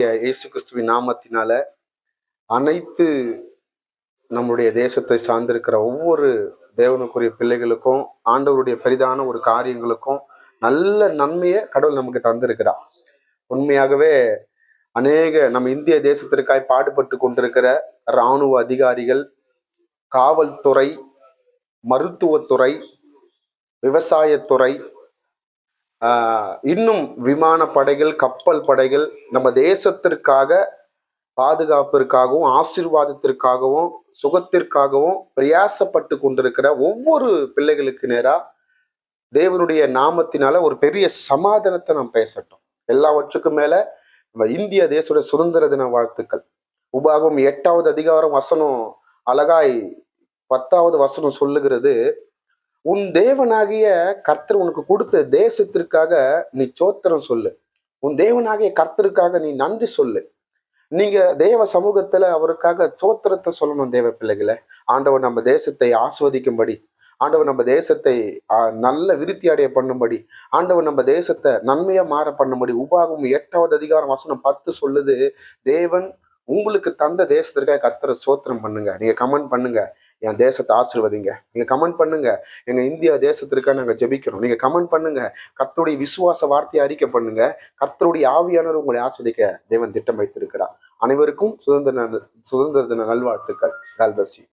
இயேசு கிறிஸ்துவின் நாமத்தினால அனைத்து நம்முடைய தேசத்தை சார்ந்திருக்கிற ஒவ்வொரு தேவனுக்குரிய பிள்ளைகளுக்கும் ஆண்டவருடைய பெரிதான ஒரு காரியங்களுக்கும் நல்ல நன்மையை கடவுள் நமக்கு தந்திருக்கிறார். உண்மையாகவே நம்ம இந்திய தேசத்திற்காய் பாடுபட்டு கொண்டிருக்கிற இராணுவ அதிகாரிகள், காவல்துறை, மருத்துவத்துறை, விவசாயத்துறை, இன்னும் விமான படைகள், கப்பல் படைகள் நம்ம தேசத்திற்காக பாதுகாப்பிற்காகவும் ஆசீர்வாதத்திற்காகவும் சுகத்திற்காகவும் பிரயாசப்பட்டு கொண்டிருக்கிற ஒவ்வொரு பிள்ளைகளுக்கு நேரா தேவனுடைய நாமத்தினால ஒரு பெரிய சமாதானத்தை நாம் பேசட்டும். எல்லாவற்றுக்கும் மேல நம்ம இந்திய தேசோட சுதந்திர தின வாழ்த்துக்கள். உபாகம் 8வது அதிகாரம் வசனம் அழகாய் 10வது வசனம் சொல்லுகிறது, உன் தேவனாகிய கர்த்தர் உனக்கு கொடுத்த தேசத்திற்காக நீ சோத்திரம் சொல்லு, உன் தேவனாகிய கர்த்தருக்காக நீ நன்றி சொல்லு. நீங்க தேவ சமூகத்துல அவருக்காக சோத்திரத்தை சொல்லணும். தேவ பிள்ளைகளை, ஆண்டவர் நம்ம தேசத்தை ஆஸ்வதிக்கும்படி, ஆண்டவர் நம்ம தேசத்தை நல்ல விருத்தி அடைய பண்ணும்படி, ஆண்டவர் நம்ம தேசத்தை நன்மையா மாற பண்ணும்படி உபாகம் 8வது அதிகாரம் வசனம் 10 சொல்லுது, தேவன் உங்களுக்கு தந்த தேசத்திற்காக கர்த்தரை சோத்திரம் பண்ணுங்க. நீங்க கமெண்ட் பண்ணுங்க, என் தேசத்தை ஆசீர்வதிங்க. நீங்க கமெண்ட் பண்ணுங்க, எங்க இந்தியா தேசத்திற்காக நாங்க ஜெபிக்கிறோம். நீங்க கமெண்ட் பண்ணுங்க, கர்த்தருடைய விசுவாச வார்த்தையை அறிக்கை பண்ணுங்க. கர்த்தருடைய ஆவியானவர் உங்களை ஆஸ்வதிக்க தேவன் திட்டம் வைத்திருக்கிறார். அனைவருக்கும் சுதந்திர தின நல்வாழ்த்துக்கள். God bless you.